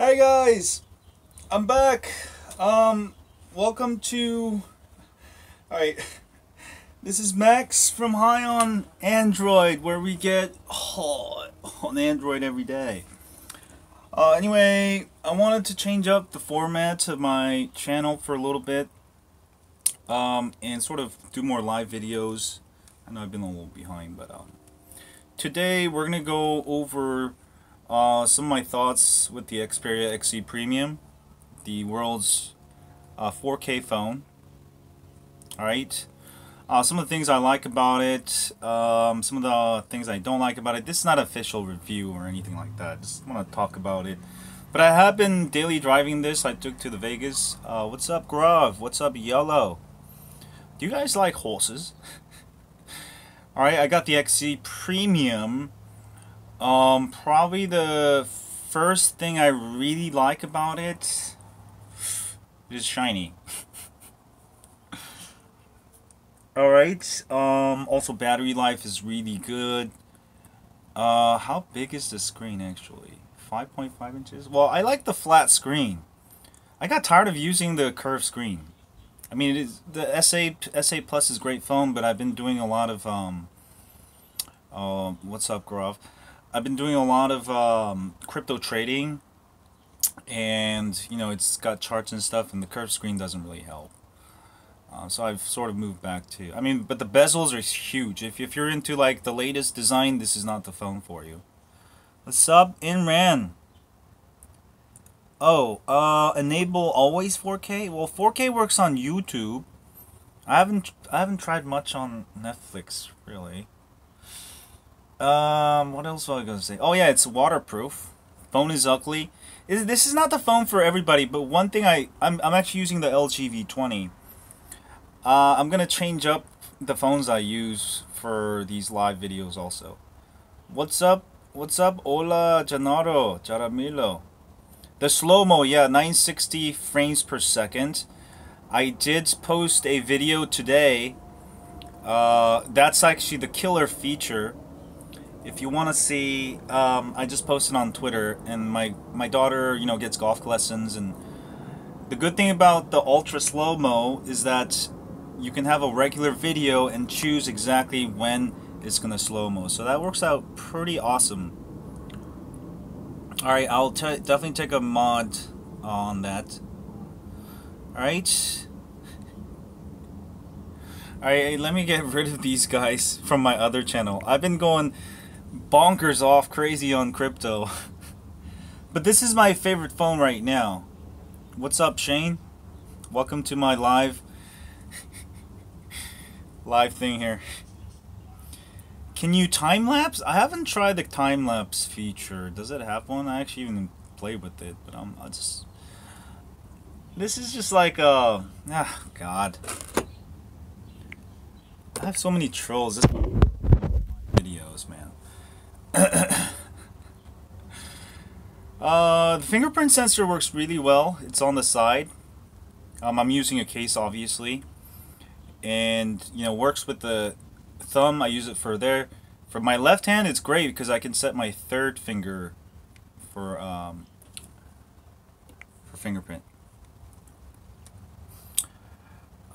Hey guys, I'm back. Welcome to. Alright, this is Max from High on Android, where we get on Android every day. Anyway, I wanted to change up the format of my channel for a little bit, and sort of do more live videos. I know I've been a little behind, but today we're gonna go over some of my thoughts with the Xperia XE Premium, the world's 4K phone. Alright, some of the things I like about it, some of the things I don't like about it. This is not an official review or anything like that, just want to talk about it. But I have been daily driving this. I took to the Vegas. What's up, Grove? What's up, Yellow? Do you guys like horses? Alright, I got the XE Premium. Probably the first thing I really like about it is shiny. Alright, also battery life is really good. How big is the screen actually? 5.5 inches? Well, I like the flat screen. I got tired of using the curved screen. I mean, the S8 Plus is a great phone, but I've been doing a lot of, what's up, Grove? I've been doing a lot of crypto trading, and you know, it's got charts and stuff, and the curved screen doesn't really help. So I've sort of moved back to, I mean, but the bezels are huge. If you're into like the latest design, this is not the phone for you. What's up, Inran? Oh, enable always 4K. Well, 4K works on YouTube. I haven't tried much on Netflix really. What else was I gonna say? Oh yeah, it's waterproof. Phone is ugly. This is not the phone for everybody, but one thing I'm actually using the LG V20. I'm gonna change up the phones I use for these live videos also. What's up? What's up? Hola, Janaro, Jaramillo. The slow-mo, yeah, 960 frames per second. I did post a video today. That's actually the killer feature. If you want to see, I just posted on Twitter, and my daughter, you know, gets golf lessons, and the good thing about the ultra slow-mo is that you can have a regular video and choose exactly when it's gonna slow-mo. So that works out pretty awesome. Alright, I'll definitely take a mod on that. Alright. Alright, let me get rid of these guys from my other channel. I've been going bonkers off crazy on crypto. But this is my favorite phone right now. What's up, Shane? Welcome to my live thing here. Can you time-lapse? I haven't tried the time-lapse feature. Does it have one? I actually even played with it, but I just... This is just like, God. I have so many trolls. This videos, man. The fingerprint sensor works really well. It's on the side. I'm using a case, obviously. And, you know, works with the thumb. I use it for there. For my left hand, it's great because I can set my third finger for fingerprint.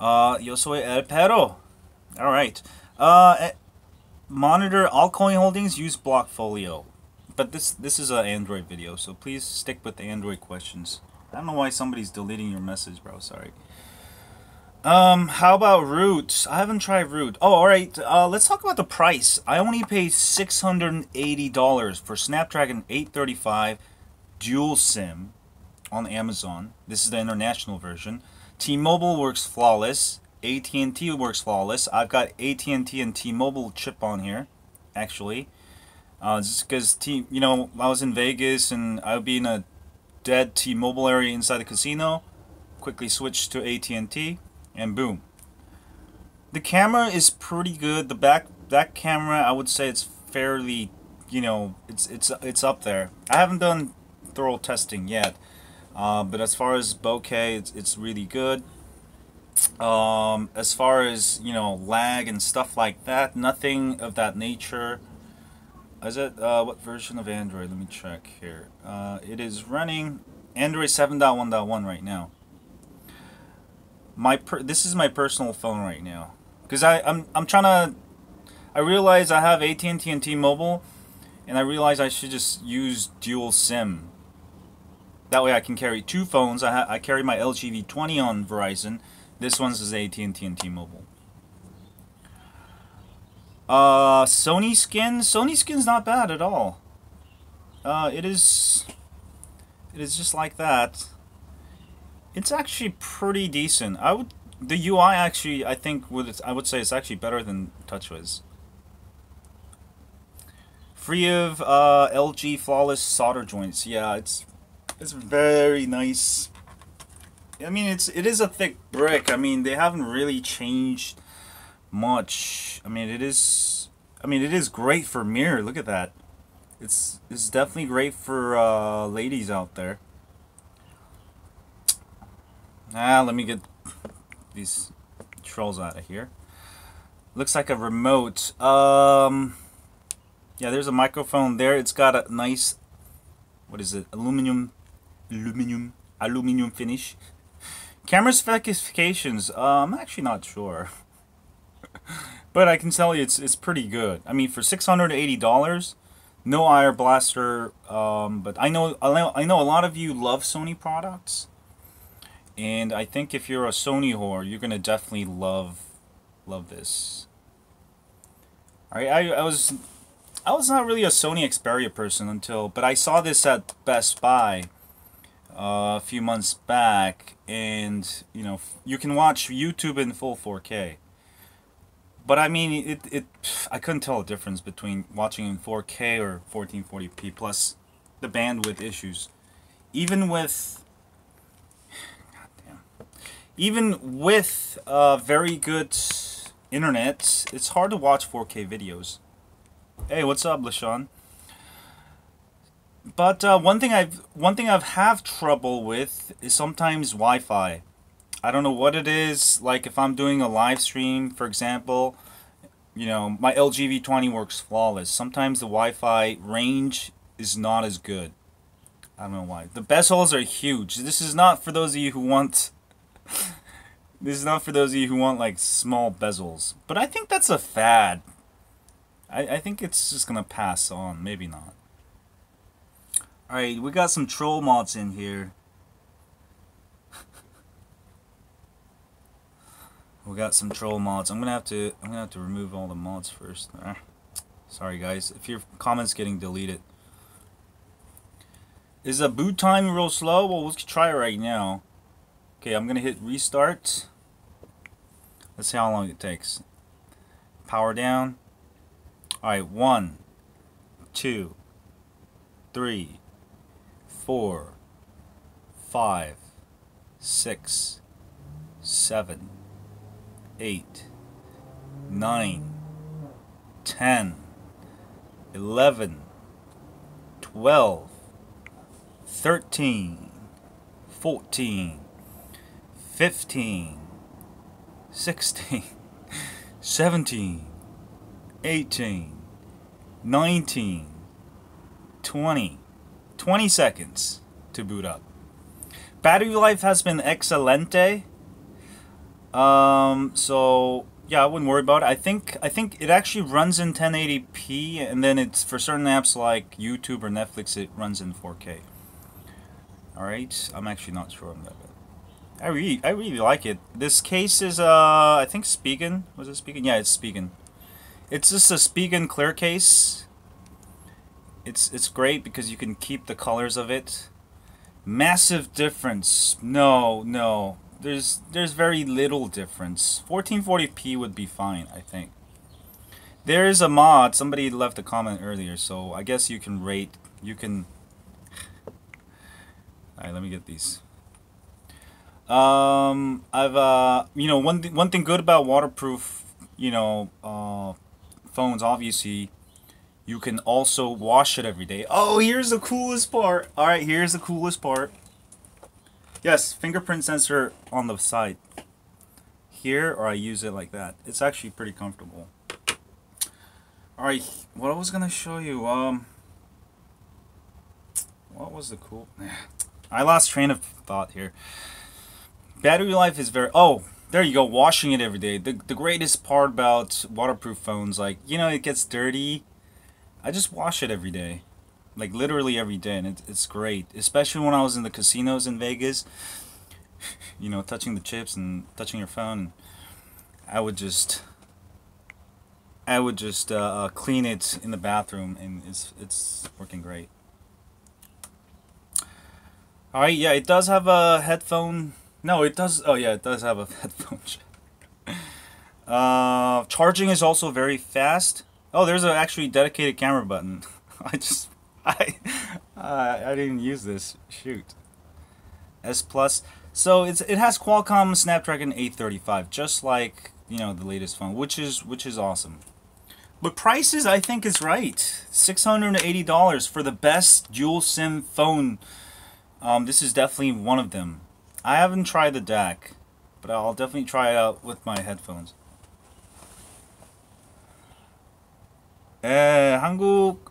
Yo soy el perro. Alright. Monitor altcoin holdings, use Blockfolio. But this is an Android video, so please stick with the Android questions. I don't know why somebody's deleting your message, bro. Sorry. How about Root? I haven't tried Root. Oh, alright. Let's talk about the price. I only paid $680 for Snapdragon 835 dual SIM on Amazon. This is the international version. T-Mobile works flawless. AT&T works flawless. I've got AT&T and T-Mobile chip on here, actually. Just because you know, I was in Vegas and I would be in a dead T-Mobile area inside the casino. Quickly switched to AT&T, and boom. The camera is pretty good. The back camera, I would say it's fairly, you know, it's up there. I haven't done thorough testing yet, but as far as bokeh, it's really good. As far as, you know, lag and stuff like that, nothing of that nature. Is it what version of Android? Let me check here. It is running Android 7.1.1 right now. This is my personal phone right now, because I'm trying to. I realize I have AT&T and T-Mobile, and I realize I should just use dual SIM. That way I can carry two phones. I carry my LG V20 on Verizon. This one's is AT&T and T-Mobile. Sony skin. Sony skin's not bad at all. It is just like that. It's actually pretty decent. The UI actually, I think I would say it's actually better than TouchWiz. Free of LG flawless solder joints. Yeah, it's very nice. I mean, it is a thick brick. I mean, they haven't really changed much. I mean, it is great for mirror. Look at that. It's definitely great for ladies out there. Let me get these trolls out of here. Looks like a remote. Yeah, there's a microphone there. It's got a nice, what is it? Aluminum finish. Camera specifications. I'm actually not sure, but I can tell you it's pretty good. I mean, for $680, no IR blaster. But I know a lot of you love Sony products. And I think if you're a Sony whore, you're gonna definitely love this. Alright, I was not really a Sony Xperia person but I saw this at Best Buy a few months back, and you know, you can watch YouTube in full 4K. But I mean, I couldn't tell a difference between watching in 4K or 1440p, plus the bandwidth issues. Even with very good internet, it's hard to watch 4K videos. Hey, what's up, LaShawn? But one thing I've have trouble with is sometimes Wi-Fi. I don't know what it is. Like if I'm doing a live stream, for example, you know, my LG V20 works flawless. Sometimes the Wi-Fi range is not as good. I don't know why. The bezels are huge. This is not for those of you who want. This is not for those of you who want like small bezels. But I think that's a fad. I think it's just gonna pass on. Maybe not. Alright, we got some troll mods in here. We got some troll mods. I'm gonna have to remove all the mods first. Sorry guys, if your comment's getting deleted. Is the boot time real slow? Well, let's try it right now. Okay, I'm gonna hit restart. Let's see how long it takes. Power down. Alright, 1, 2, 3, 4, 5, 6, 7, 8, 9, 10, 11, 12, 13, 14, 15, 16, 17, 18, 19, 20. 20 seconds to boot up. Battery life has been excelente. So yeah, I wouldn't worry about it. I think it actually runs in 1080p, and then it's for certain apps like YouTube or Netflix, it runs in 4K. All right, I'm actually not sure on that. I really like it. This case is I think Spigen. Was it Spigen? Yeah, it's Spigen. It's just a Spigen clear case. It's great because you can keep the colors of it. Massive difference. No. There's very little difference. 1440p would be fine, I think. There is a mod. Somebody left a comment earlier, so I guess you can rate. You can. All right, let me get these. I've you know, one thing good about waterproof, you know, phones, obviously, you can also wash it every day. Oh, here's the coolest part. All right, here's the coolest part. Yes, fingerprint sensor on the side here, or I use it like that. It's actually pretty comfortable. Alright, what I was gonna show you, what was the cool... I lost train of thought here. Battery life is very... Oh, there you go, washing it every day. The greatest part about waterproof phones, like, you know, it gets dirty. I just wash it every day. Like, literally every day, and it's great. Especially when I was in the casinos in Vegas. You know, touching the chips and touching your phone. I would just clean it in the bathroom, and it's working great. All right, yeah, it does have a headphone. No, it does. Oh yeah, it does have a headphone jack. Charging is also very fast. Oh, there's a actually dedicated camera button. I I didn't use this. Shoot. S Plus. So it has Qualcomm Snapdragon 835, just like, you know, the latest phone, which is awesome. But prices, I think, is right. $680 for the best dual SIM phone. This is definitely one of them. I haven't tried the DAC, but I'll definitely try it out with my headphones. 한국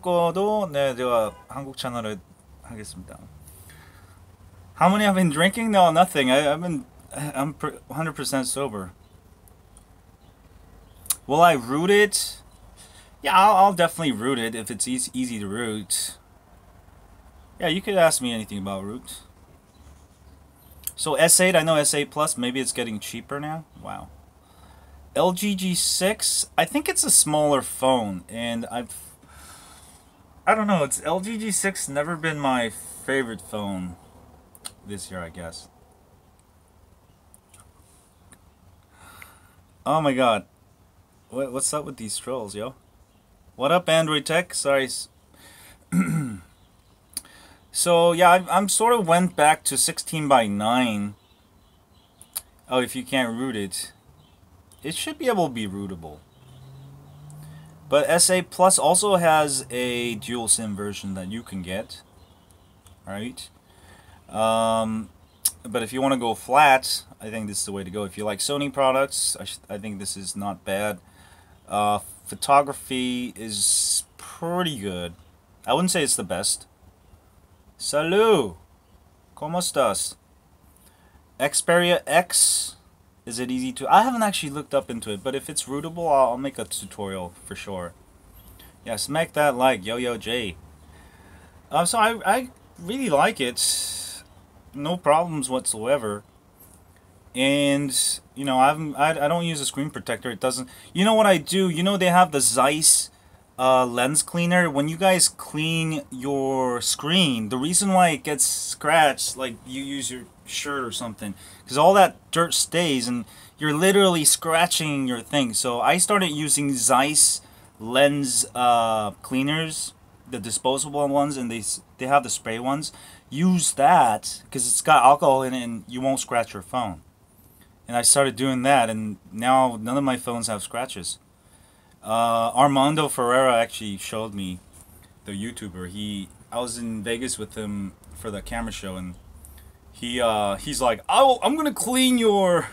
거도 제가 한국 채널에 하겠습니다. How many have been drinking? No, nothing. I'm 100% sober. Will I root it? Yeah, I'll definitely root it if it's easy to root. Yeah, you could ask me anything about root. So S8, I know S8 Plus, maybe it's getting cheaper now. Wow. LG G6, I think it's a smaller phone, and I don't know, it's LG G6 never been my favorite phone this year, I guess. Oh my god. What's up with these trolls, yo? What up, Android Tech? Sorry. So, yeah, I'm sort of went back to 16:9. Oh, if you can't root it. It should be able to be rootable. But S8 Plus also has a dual SIM version that you can get. Alright. But if you want to go flat, I think this is the way to go. If you like Sony products, I think this is not bad. Photography is pretty good. I wouldn't say it's the best. Salut! ¿Cómo estás? Xperia X. Is it easy to... I haven't actually looked up into it, but if it's rootable, I'll make a tutorial for sure. Yeah, smack that like, Yo J. So I really like it. No problems whatsoever. And, you know, I don't use a screen protector. It doesn't... You know what I do? You know they have the Zeiss lens cleaner. When you guys clean your screen, the reason why it gets scratched, like you use your shirt or something, because all that dirt stays and you're literally scratching your thing. So I started using Zeiss lens cleaners, the disposable ones, and they have the spray ones. Use that because it's got alcohol in it and you won't scratch your phone. And I started doing that, and now none of my phones have scratches. Armando Ferreira actually showed me, the YouTuber. I was in Vegas with him for the camera show, and he's like, I'm gonna clean your...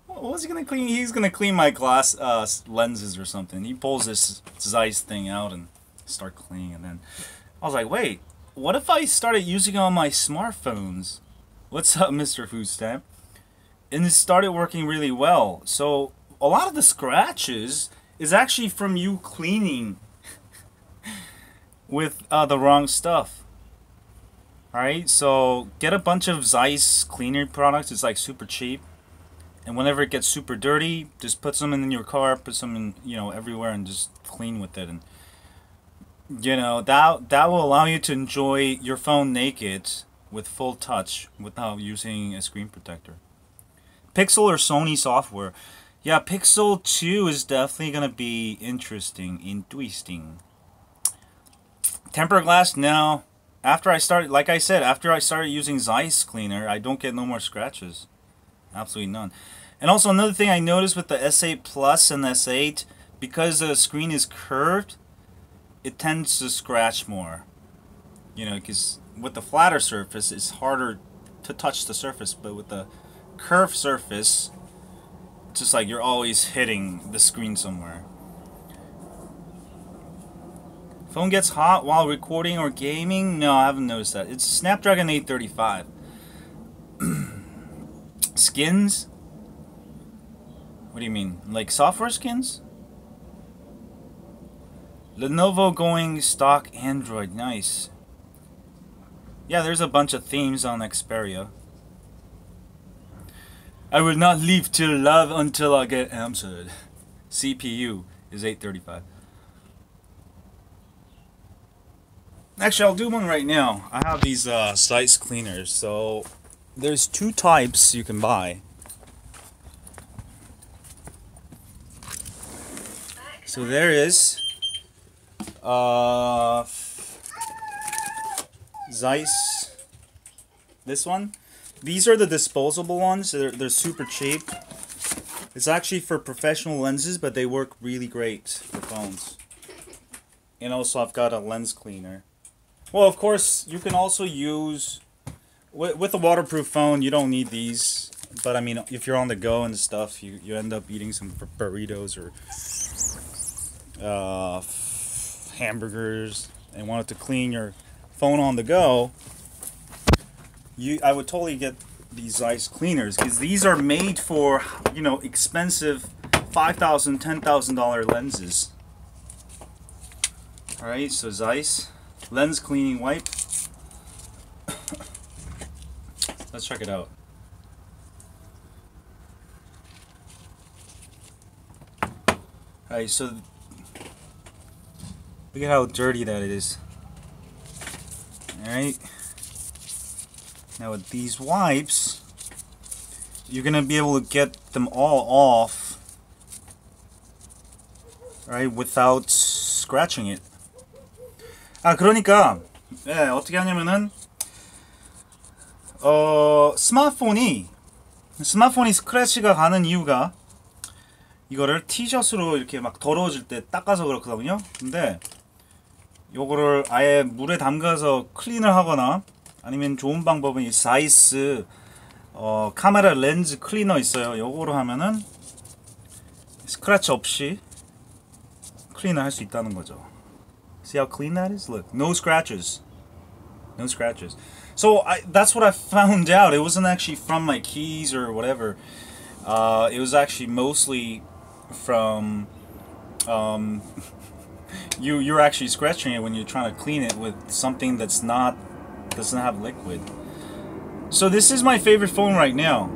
What was he gonna clean? He's gonna clean my glass lenses or something. He pulls this Zeiss thing out and start cleaning, and then I was like, wait, what if I started using it on my smartphones? What's up, Mr. Food Stamp? And it started working really well. So a lot of the scratches is actually from you cleaning with the wrong stuff. Alright, so get a bunch of Zeiss cleaner products. It's like super cheap. And whenever it gets super dirty, just put some in your car, put some in, you know, everywhere, and just clean with it. And, you know, that will allow you to enjoy your phone naked with full touch without using a screen protector. Pixel or Sony software? Yeah, Pixel 2 is definitely going to be interesting. Tempered glass? No. After I started, like I said, after I started using Zeiss cleaner, I don't get no more scratches. Absolutely none. And also another thing I noticed with the S8 Plus and S8, because the screen is curved, it tends to scratch more. You know, because with the flatter surface, it's harder to touch the surface, but with the curved surface, it's just like you're always hitting the screen somewhere. Phone gets hot while recording or gaming? No, I haven't noticed that. It's Snapdragon 835. Skins? What do you mean? Like software skins? Lenovo going stock Android. Nice. Yeah, there's a bunch of themes on Xperia. I will not leave till love until I get answered. CPU is 835. Actually, I'll do one right now. I have these size cleaners. So there's two types you can buy. So there is Zeiss. This one. These are the disposable ones. They're super cheap. It's actually for professional lenses, but they work really great for phones. And also I've got a lens cleaner. Well, of course, you can also use, with a waterproof phone, you don't need these. But I mean, if you're on the go and stuff, you end up eating some burritos or hamburgers and wanted to clean your phone on the go, I would totally get these Zeiss cleaners, because these are made for, you know, expensive $5,000, $10,000 lenses. Alright, so Zeiss lens cleaning wipe. Let's check it out. Alright, so look at how dirty that it is. Alright. Now with these wipes, you're gonna be able to get them all off, right, without scratching it. 아, 그러니까 예, 어떻게 하냐면은 스마트폰이 스크래치가 가는 이유가, 이거를 티셔츠로 이렇게 막 더러워질 때 닦아서 그렇거든요. 근데 요거를 아예 물에 담가서 클린을 하거나, 아니면 좋은 방법은 이 사이스 카메라 렌즈 클리너 있어요. 요거로 하면은 스크래치 없이 클린을 할 수 있다는 거죠. See how clean that is? Look, no scratches. No scratches. So that's what I found out. It wasn't actually from my keys or whatever. It was actually mostly from you're actually scratching it when you're trying to clean it with something doesn't have liquid. So this is my favorite phone right now.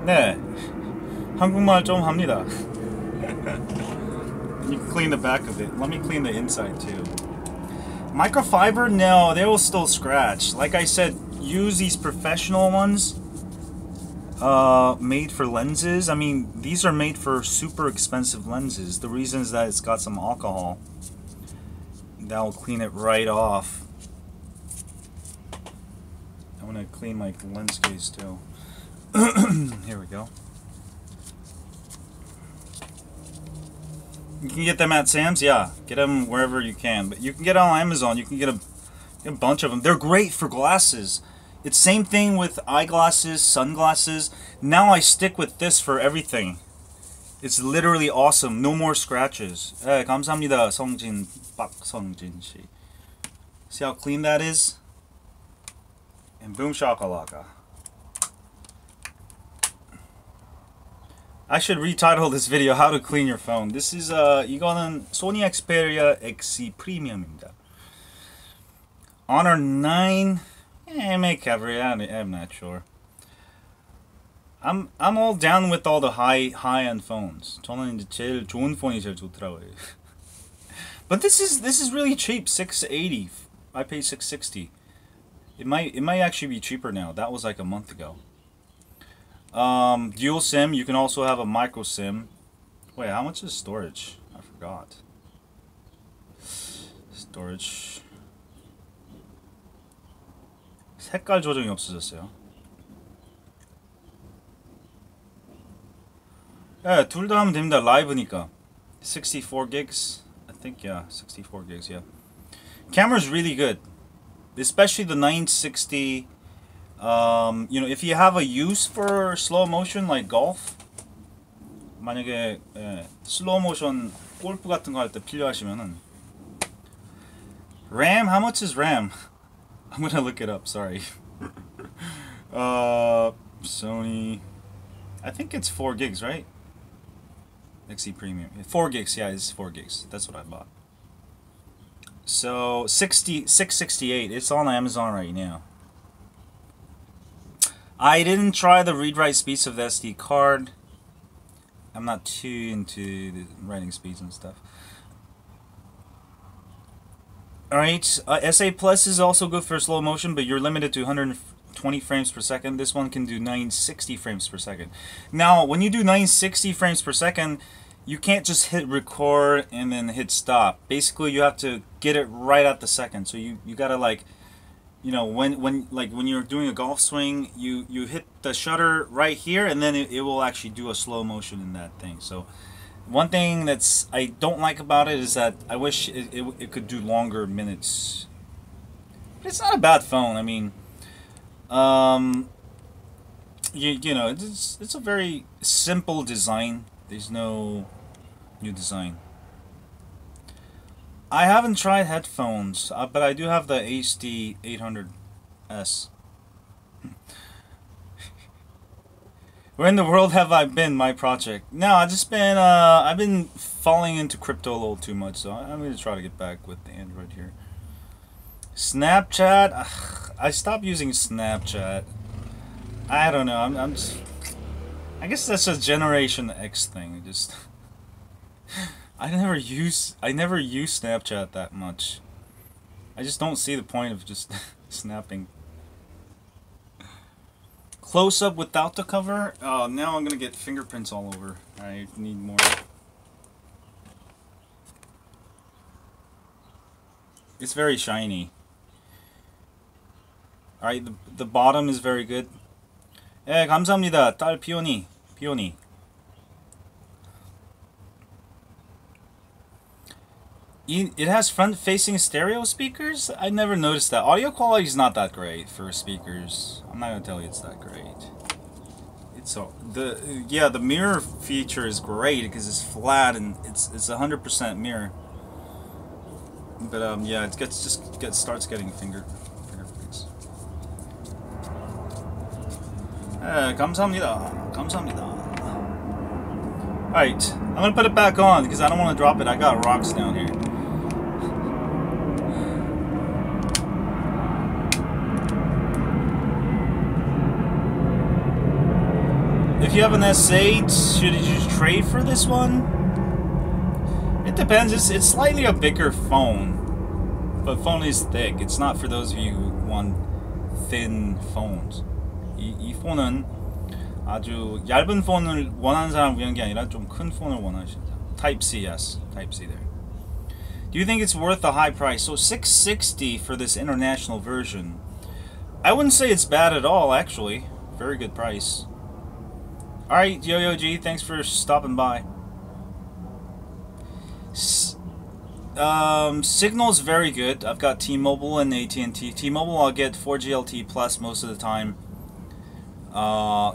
네, 한국말 좀 합니다. You can clean the back of it. Let me clean the inside too. Microfiber? No, they will still scratch. Like I said, use these professional ones made for lenses. I mean, these are made for super expensive lenses. The reason is that it's got some alcohol. That will clean it right off. I want to clean my lens case too. Here we go. You can get them at Sam's, yeah. Get them wherever you can. But you can get on Amazon. You can get a bunch of them. They're great for glasses. It's same thing with eyeglasses, sunglasses. Now I stick with this for everything. It's literally awesome. No more scratches. 네, 감사합니다. 박성진 씨. See how clean that is? And boom shakalaka. I should retitle this video "How to Clean Your Phone." This is 이거는 Sony Xperia XC Premium입니다. Honor 9, may cover it. I'm not sure. I'm all down with all the high-end phones. 저는 이제 제일 좋은 폰이 제일 좋더라고요. But this is really cheap. $680. I paid $660. It might actually be cheaper now. That was like a month ago. Dual SIM. You can also have a micro SIM. Wait, how much is storage? I forgot. Storage. 색깔 조정이 없어졌어요. 예, 둘 다 하면 됩니다. 라이브니까. 64 gigs. I think, yeah, 64 gigs, yeah. Camera's really good. Especially the 960. You know, if you have a use for slow motion like golf, 만약에 slow motion 골프 같은 거 할 때 필요하시면은. RAM? How much is RAM? I'm gonna look it up. Sorry. Sony. I think it's 4 gigs, right? XE Premium. 4 gigs. Yeah, it's 4 gigs. That's what I bought. So 668. It's on Amazon right now. I didn't try the read-write speeds of the SD card. I'm not too into the writing speeds and stuff. Alright, SA Plus is also good for slow motion, but you're limited to 120 frames per second. This one can do 960 frames per second. Now, when you do 960 frames per second, you can't just hit record and then hit stop. Basically, you have to get it right at the second. So you gotta, like, you know, when you're doing a golf swing, you hit the shutter right here, and then it will actually do a slow motion in that thing. So one thing that's I don't like about it is that I wish it could do longer minutes. But it's not a bad phone. I mean, you know, it's a very simple design. There's no new design. I haven't tried headphones, but I do have the HD 800S. Where in the world have I been? My project. No, I've been falling into crypto a little too much, so I'm gonna try to get back with the Android here. Snapchat. Ugh, I stopped using Snapchat. I don't know. I'm just. I guess that's a Generation X thing. Just. I never use Snapchat that much. I just don't see the point of just snapping. Close up without the cover. Now I'm gonna get fingerprints all over. I need more. It's very shiny. Alright, the bottom is very good. 예, 감사합니다. 딸 피오니. It has front-facing stereo speakers? I never noticed that. Audio quality is not that great for speakers. I'm not gonna tell you it's that great. It's the mirror feature is great because it's flat and it's 100% mirror. But yeah, it starts getting fingerprints. 감사합니다. Alright, I'm gonna put it back on because I don't want to drop it. I got rocks down here. If you have an S8, should you trade for this one? It depends. It's slightly a bigger phone, but phone is thick. It's not for those of you who want thin phones. 이 폰은 아주 얇은 폰을 원하는 사람 위한 게 아니라 좀 큰 폰을 원하시는 사람. Type-C, yes. Type-C there. Do you think it's worth the high price? So $660 for this international version. I wouldn't say it's bad at all, actually. Very good price. Alright, Yo-Yo G, thanks for stopping by. Signal's very good. I've got T-Mobile and AT&T. T-Mobile I'll get 4G LTE Plus most of the time.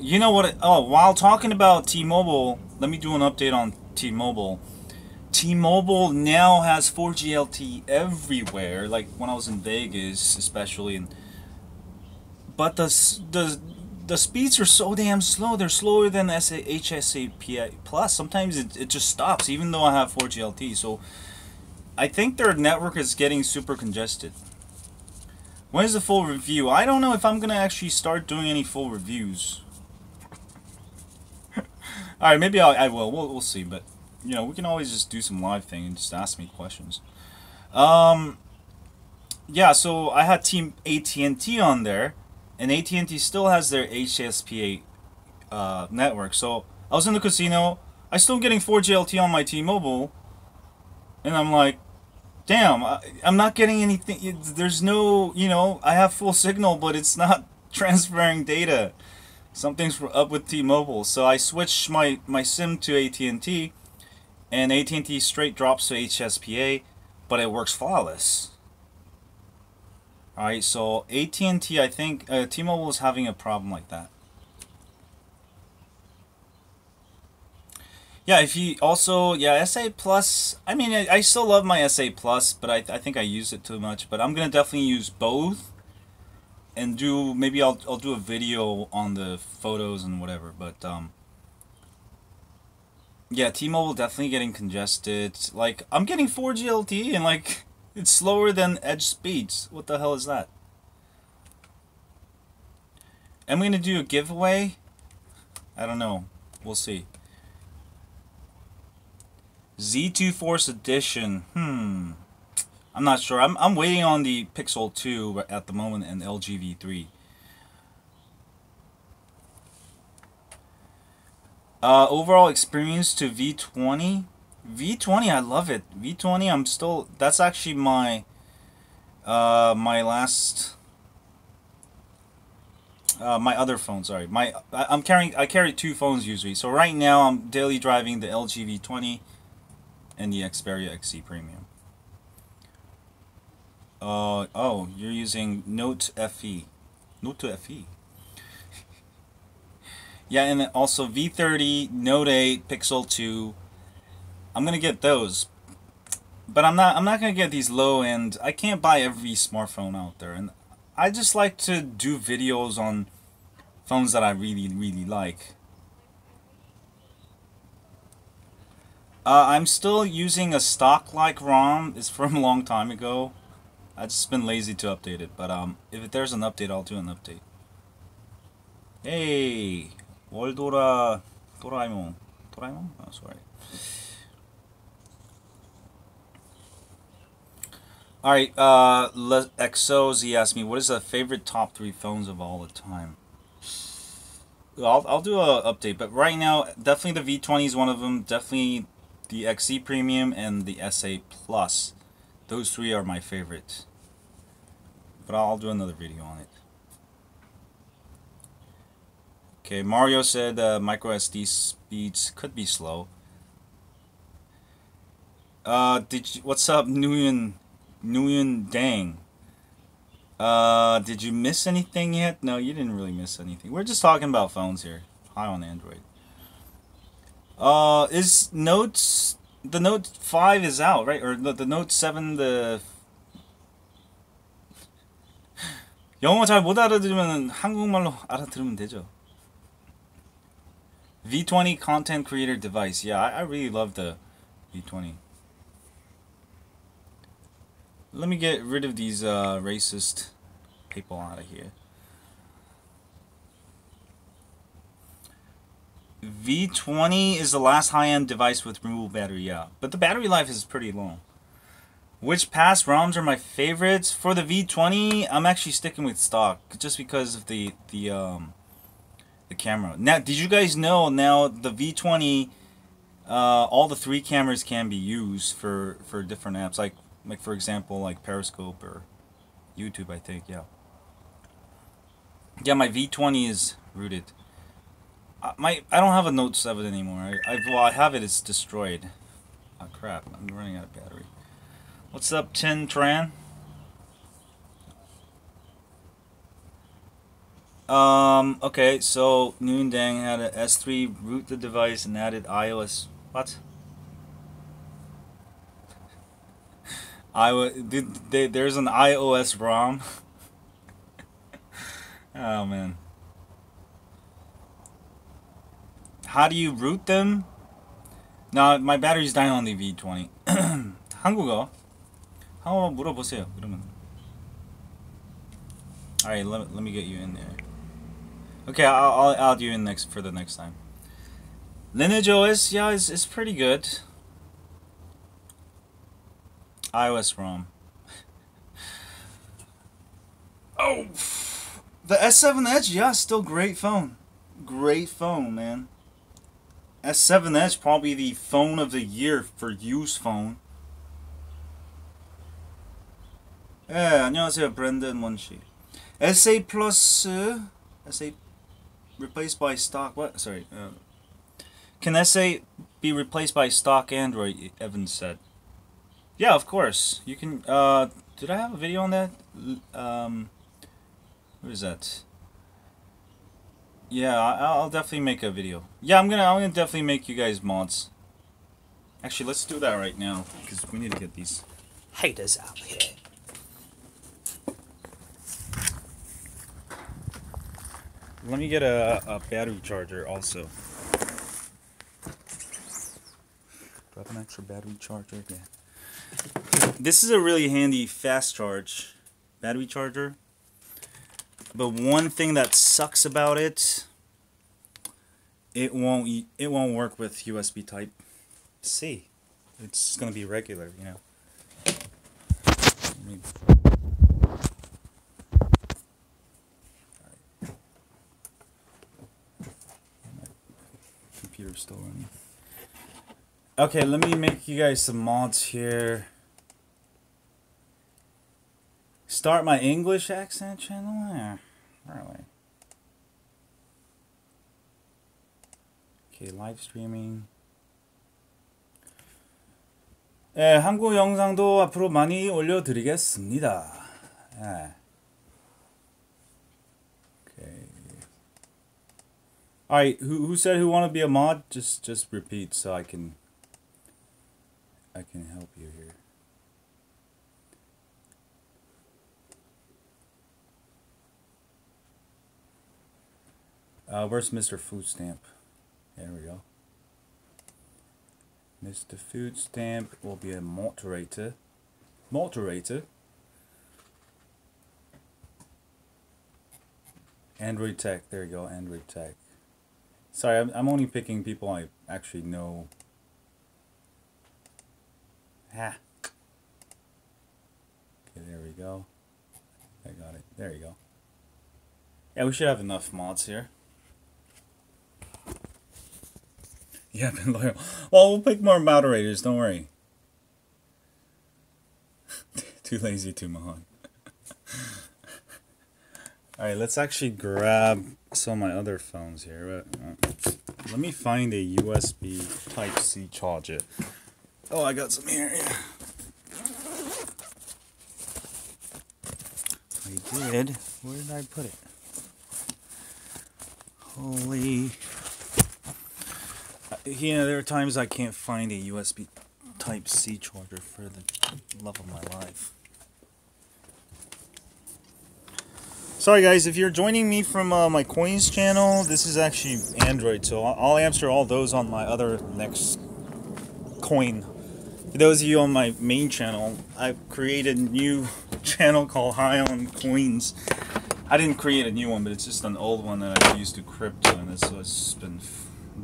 You know what? While talking about T-Mobile, let me do an update on T-Mobile. T-Mobile now has 4G LTE everywhere. Like when I was in Vegas, especially. But the speeds are so damn slow. They're slower than HSAPI Plus. Sometimes it just stops, even though I have 4G LTE. So I think their network is getting super congested. When is the full review? I don't know if I'm gonna actually start doing any full reviews. Alright, maybe I will. We'll see. But you know, we can always just do some live thing and just ask me questions. Yeah. So I had Team AT&T on there, and AT&T still has their HSPA network. So I was in the casino. I still getting 4G LTE on my T-Mobile, and I'm like, damn, I'm not getting anything. There's no, you know, I have full signal, but it's not transferring data. Something's up with T-Mobile. So I switched my SIM to AT&T, and AT&T straight drops to HSPA, but it works flawless. Alright, so AT&T, I think, T-Mobile is having a problem like that. Yeah, if you also, yeah, SA Plus, I mean, I still love my SA Plus, but I think I use it too much. But I'm gonna definitely use both and do, maybe I'll do a video on the photos and whatever. But yeah, T-Mobile definitely getting congested. Like, I'm getting 4G LTE and like it's slower than Edge speeds. What the hell is that? Am I gonna do a giveaway? I don't know. We'll see. Z2 Force Edition. I'm not sure. I'm waiting on the Pixel 2 at the moment and LG V3. Overall experience to V20. V20, I love it. V20, I'm still. That's actually my my last. My other phone. Sorry, I carry two phones usually. So right now I'm daily driving the LG V20 and the Xperia XC Premium. Oh, you're using Note FE. Note FE. Yeah, and then also V30, Note 8, Pixel 2. I'm gonna get those, but I'm not gonna get these low end. I can't buy every smartphone out there, and I just like to do videos on phones that I really like. I'm still using a stock like ROM. It's from a long time ago. I've just been lazy to update it, but if there's an update, I'll do an update. Hey, 월도라 도라에몽. 도라에몽? Oh, sorry. Alright, XOZ asked me, what is the favorite top 3 phones of all the time? I'll do a update, but right now, definitely the V20 is one of them. Definitely the XC Premium and the SA Plus. Those 3 are my favorites. But I'll do another video on it. Okay, Mario said micro SD speeds could be slow. What's up, Nguyen Dang? Did you miss anything yet? No, you didn't really miss anything. We're just talking about phones here. High on Android. Is the Note 5 is out, right? Or the Note 7, the 영어 잘 못 알아들으면 한국말로 알아들으면 되죠. V20 content creator device. Yeah, I really love the V20. Let me get rid of these racist people out of here. V20 is the last high-end device with removable battery, yeah. But the battery life is pretty long. Which past ROMs are my favorites? For the V20, I'm actually sticking with stock just because of the camera. Now, did you guys know now the V20 all the 3 cameras can be used for different apps, like for example like Periscope or YouTube, I think. Yeah, my V20 is rooted. I don't have a Note 7 anymore. Well, I have it, it's destroyed. Oh crap, I'm running out of battery. What's up, Tin Tran? Okay, so Noondang had a S3 root the device and added iOS. What? There's an iOS ROM. Oh man. How do you root them? No, my battery's dying on the V20. 한국어. 한번 물어보세요. 그러면. Alright, let me get you in there. Okay, I'll add you in next for the next time. Lineage OS, yeah, it's pretty good. iOS ROM. Oh, the S7 Edge, yeah, still great phone. Great phone, man. S7 Edge probably the phone of the year for used phone. 예, 안녕하세요, 브랜든 원씨. SA Plus, SA replaced by stock. What? Sorry. Can SA be replaced by stock Android? Evans said. Yeah, of course. You can. Did I have a video on that? What is that? Yeah, I'll definitely make a video. Yeah, I'm gonna definitely make you guys mods. Actually, let's do that right now because we need to get these haters out here. Let me get a battery charger also. Do I have an extra battery charger? Yeah. This is a really handy fast charge battery charger. But one thing that sucks about it, it won't work with USB Type C. It's gonna be regular, you know. Computer's still running. Okay, let me make you guys some mods here. Start my English accent channel? Yeah, really. Okay, live streaming. 예, 한국 영상도 앞으로 많이 올려드리겠습니다. 예. Okay. Alright, who said who want to be a mod? Just repeat so I can help you here. Where's Mr. Food Stamp? There we go. Mr. Food Stamp will be a moderator. Android Tech. There you go. Android Tech. Sorry, I'm only picking people I actually know. Ah. Okay, there we go. I got it. There you go. Yeah, we should have enough mods here. Yeah, been loyal. Well, we'll pick more moderators, don't worry. Too lazy to mod. Alright, let's actually grab some of my other phones here. Let me find a USB Type-C charger. Oh, I got some here, yeah. I did. Where did I put it? Holy... You know, there are times I can't find a USB Type-C charger for the love of my life. Sorry guys, if you're joining me from my coins channel, this is actually Android, so I'll answer all those on my other next coin. For those of you on my main channel, I've created a new channel called HighOnAndroid. I didn't create a new one, but it's just an old one that I used to crypto, and that's what I've been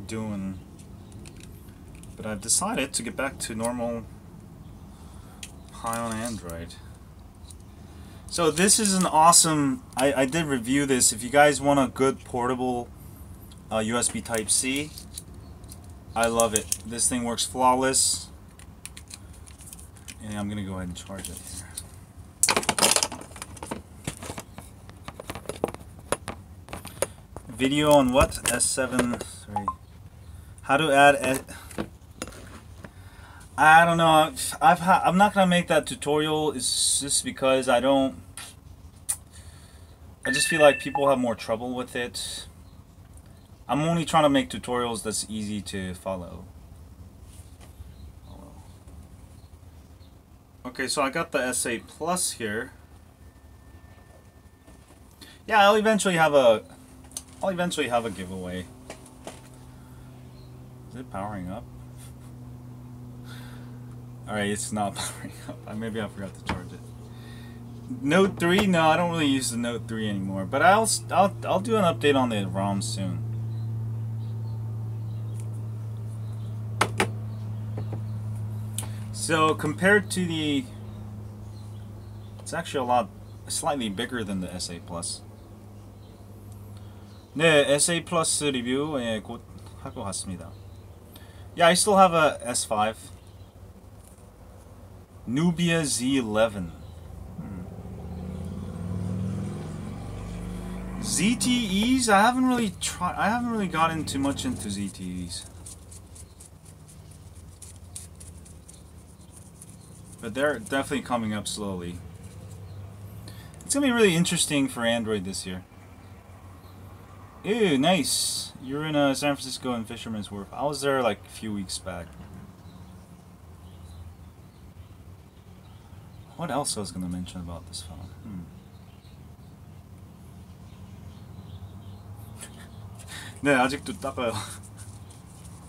doing. But I've decided to get back to normal HighOnAndroid. So this is an awesome, I did review this. If you guys want a good portable USB Type-C, I love it. This thing works flawless. And I'm going to go ahead and charge it here. Video on what? S7, sorry. How to add... I don't know. I'm not gonna make that tutorial. It's just because I just feel like people have more trouble with it. I'm only trying to make tutorials that's easy to follow. Okay, so I got the SA Plus here. Yeah, I'll eventually have a giveaway. Is it powering up? Alright, it's not powering up. Maybe I forgot to charge it. Note 3? No, I don't really use the Note 3 anymore. But I'll do an update on the ROM soon. So compared to the, it's actually slightly bigger than the SA Plus. 네, SA Plus 리뷰 곧 할 것 같습니다. Yeah, I still have a S5. Nubia Z11. ZTEs? I haven't really gotten too much into ZTEs. But they're definitely coming up slowly. It's gonna be really interesting for Android this year. Ew, nice. You're in San Francisco and Fisherman's Wharf. I was there like a few weeks back. What else I was gonna mention about this phone? 네, 아직도 닦아요.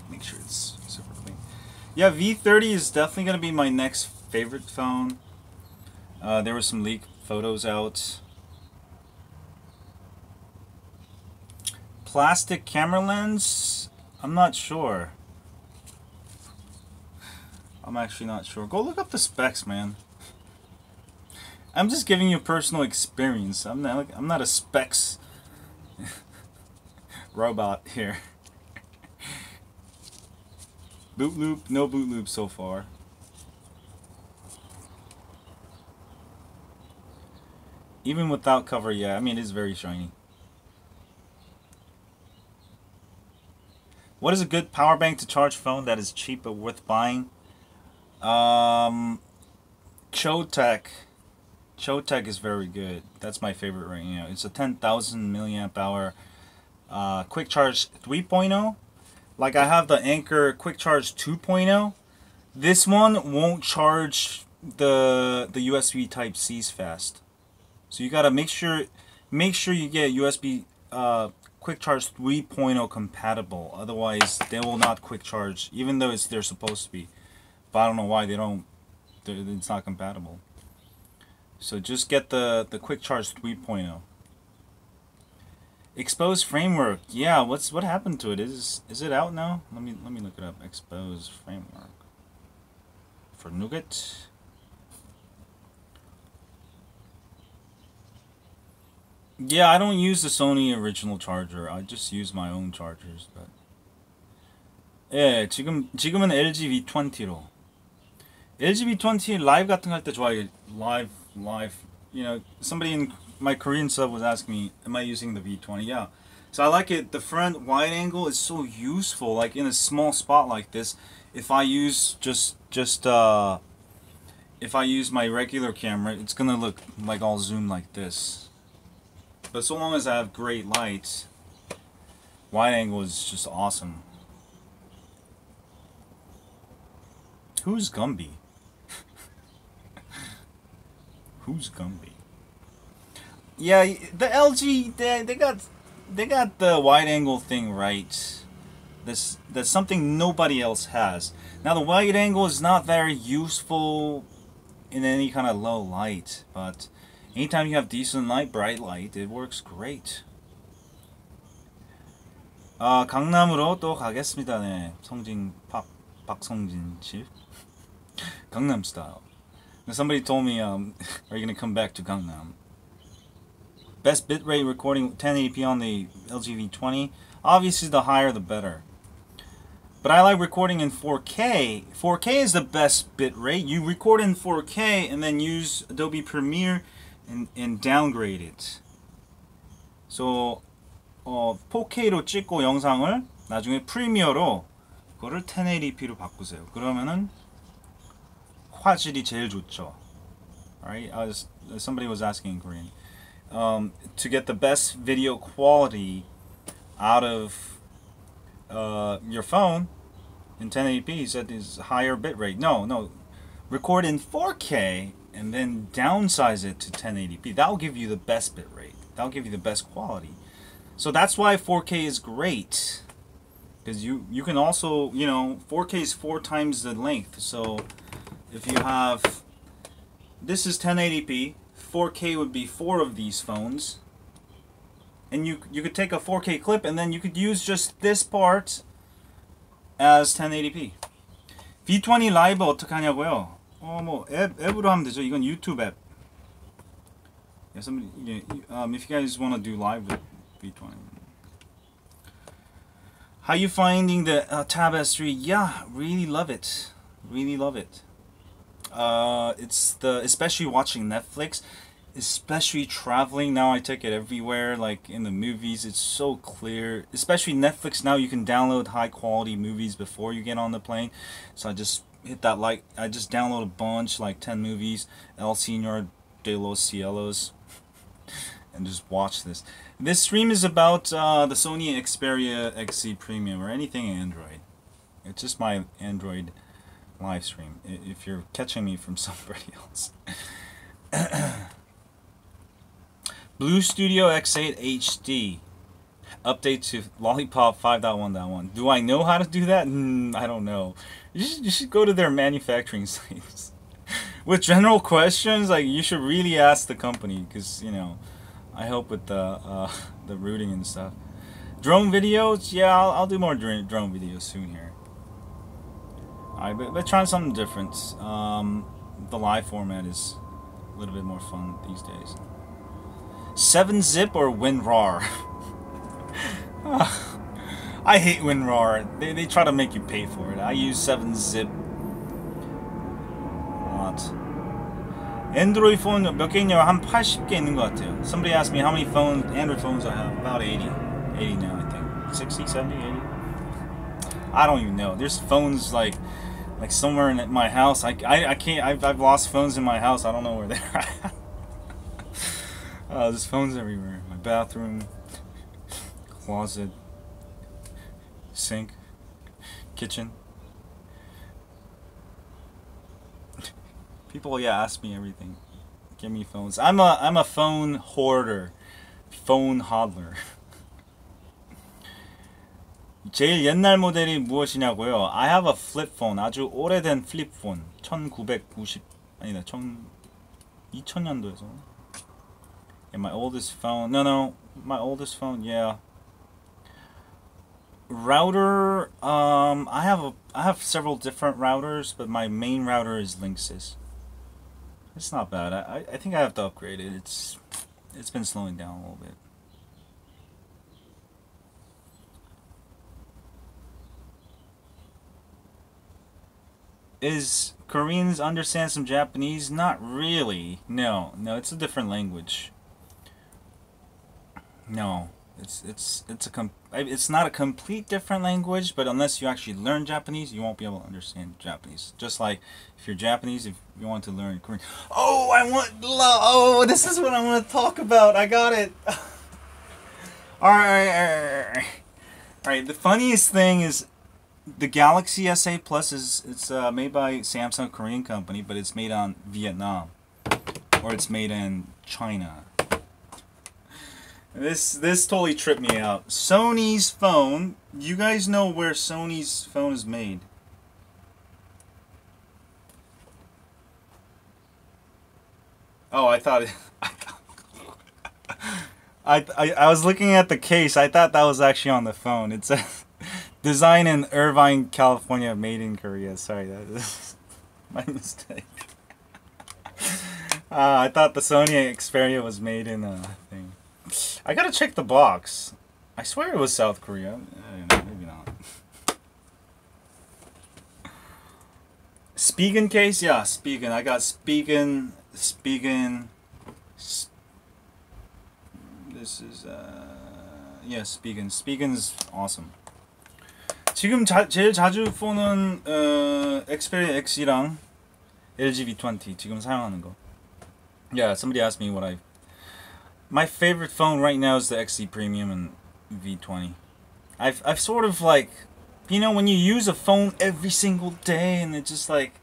Make sure it's super clean. Yeah, V30 is definitely gonna be my next favorite phone. There were some leaked photos out. Plastic camera lens? I'm not sure. I'm actually not sure. Go look up the specs, man. I'm just giving you personal experience. I'm not a specs robot here. Boot loop, no boot loop so far. Even without cover, yeah, I mean, it's very shiny. What is a good power bank to charge phone that is cheap but worth buying? Chotec. Chotec is very good. That's my favorite right now. It's a 10,000 milliamp hour quick charge 3.0. Like I have the Anker quick charge 2.0. This one won't charge the USB type C's fast. So you gotta make sure you get USB quick charge 3.0 compatible. Otherwise they will not quick charge, even though they're supposed to be. But I don't know why it's not compatible. So just get the quick charge 3.0. Expose framework. Yeah, what happened to it? Is it out now? Let me look it up. Expose framework for Nougat. Yeah, I don't use the Sony original charger. I just use my own chargers. But 예, 지금은 LG V20로. LG V20 라이브 같은 거 할 때 좋아요. Live. You know, somebody in my Korean sub was asking me, am I using the V20? Yeah. So I like it. The front wide angle is so useful. Like in a small spot like this, if I use if I use my regular camera, it's gonna look like all zoomed like this. But so long as I have great light, wide angle is just awesome. Who's Gumby? Who's Gumby? Yeah, the LG they got the wide angle thing right. That's something nobody else has. Now the wide angle is not very useful in any kind of low light, but anytime you have decent light, bright light, it works great. 강남으로 또 가겠습니다. 네, 박성진 씨. Gangnam Style. Now somebody told me, are you gonna come back to Gangnam? Best bitrate recording 1080p on the LG V20. Obviously, the higher the better. But I like recording in 4K. 4K is the best bitrate. You record in 4K and then use Adobe Premiere and downgrade it. So 4K로 찍고 영상을 나중에 프리미어로 그거를 1080p로 바꾸세요. 그러면은 화질이 제일 좋죠. Alright, somebody was asking in Korean. To get the best video quality out of your phone in 1080p, he said is higher bitrate. No, record in 4K and then downsize it to 1080p. That'll give you the best bitrate. That'll give you the best quality. So that's why 4K is great, because you can also, you know, 4K is 4 times the length. So if you have, this is 1080p, 4K would be 4 of these phones, and you could take a 4K clip and then you could use just this part as 1080p. V20 라이브 어떻게 하냐고요? 뭐 앱으로 하면 되죠. 이건 유튜브 앱. Yeah, somebody, if you guys want to do live with V20. How you finding the Tab S3? Yeah, really love it. Really love it. It's especially watching Netflix, especially traveling. Now I take it everywhere, like in the movies. It's so clear. Especially Netflix now, you can download high quality movies before you get on the plane. So I just hit that I just download a bunch, like 10 movies, El Señor de los Cielos, and just watch this. This stream is about the Sony Xperia XC Premium or anything Android. It's just my Android live stream. If you're catching me from somebody else. Blue Studio X8 HD. Update to Lollipop 5.1.1. Do I know how to do that? I don't know. You should go to their manufacturing sites. With general questions, like, you should really ask the company, because, you know, I help with the routing and stuff. Drone videos? Yeah, I'll do more drone videos soon here. Alright, but trying something different. The live format is a little bit more fun these days. 7-zip or WinRAR? I hate WinRAR. They try to make you pay for it. I use 7-zip a lot. Android phone 몇 개 있냐고? 한 80개 있는 것 같아요. Somebody asked me how many Android phones I have. About 80. 80 now, I think. 60, 70, 80. I don't even know. There's phones like somewhere in my house. I can't. I've lost phones in my house. I don't know where they're at. There's phones everywhere. My bathroom, closet, sink, kitchen. People, yeah, ask me everything. Give me phones. I'm a phone hoarder, phone hodler. 제일 옛날 모델이 무엇이냐고요? I have a flip phone. 아주 오래된 flip phone. 1990 아니다. 2000년도에서. And my oldest phone. No, my oldest phone. Yeah. Router. I have several different routers, but my main router is Linksys. It's not bad. I think I have to upgrade it. It's been slowing down a little bit. Is Koreans understand some Japanese? Not really. No, it's a different language. No, it's not a complete different language, but unless you actually learn Japanese, you won't be able to understand Japanese. Just like if you're Japanese, if you want to learn Korean. Oh, this is what I want to talk about. I got it. All right. The funniest thing is the Galaxy S8 Plus it's made by Samsung, Korean company, but it's made on Vietnam, or it's made in China. This totally tripped me out. Sony's phone. You guys know where Sony's phone is made? Oh, I thought it. I was looking at the case. I thought that was actually on the phone. It says design in Irvine, California, made in Korea. Sorry, that is my mistake. I thought the Sony Xperia was made in a thing. I gotta check the box. I swear it was South Korea. I don't know, maybe not. Spigen case? Yeah, Spigen. I got Spigen. This is, yeah, Spigen. Spigen's awesome. 지금 제일 자주 보는 Xperia X이랑 LG V20 지금 사용하는 거. Yeah, somebody asked me what my favorite phone right now is the XC Premium and V20. I've sort of like, you know, when you use a phone every single day and it's just like,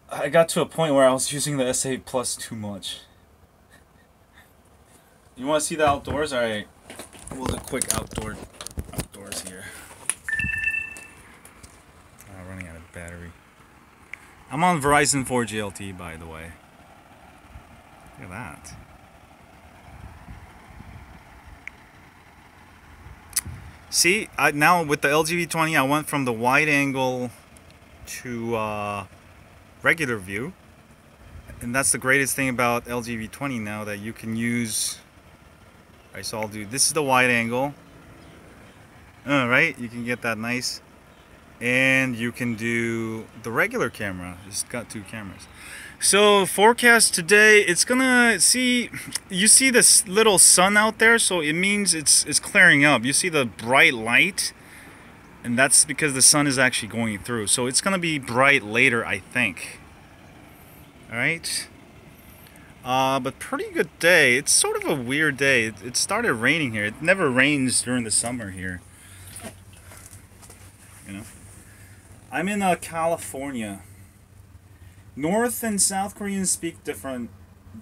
I got to a point where I was using the S8 Plus too much. You want to see the outdoors? Alright, we'll do a quick outdoors here. Running out of battery. I'm on Verizon 4G LTE, by the way. Look at that. See, now with the LG V20, I went from the wide angle to regular view, and that's the greatest thing about LG V20 now, that you can use. Alright, so I'll do. This is the wide angle. Right, you can get that nice, and you can do the regular camera. It's got two cameras. So forecast today, it's gonna see, you see this little sun out there, so it means it's clearing up. You see the bright light, and that's because the sun is actually going through. So it's gonna be bright later, I think. All right. But pretty good day. It's sort of a weird day. It started raining here. It never rains during the summer here. You know, I'm in California. North and South Koreans speak different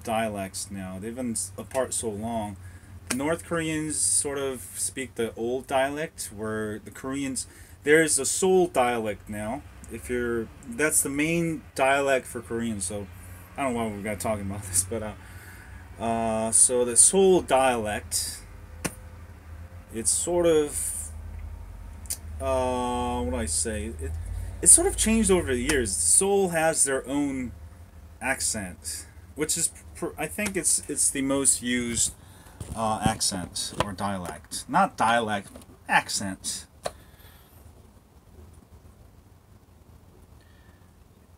dialects now. They've been apart so long. The North Koreans sort of speak the old dialect, where the Koreans, there's a Seoul dialect now. If you're, that's the main dialect for Korean. So I don't know why we got talking about this, but so the Seoul dialect, it's sort of what do I say? It's sort of changed over the years. Seoul has their own accent, which is I think it's the most used accent or dialect, not dialect, accent.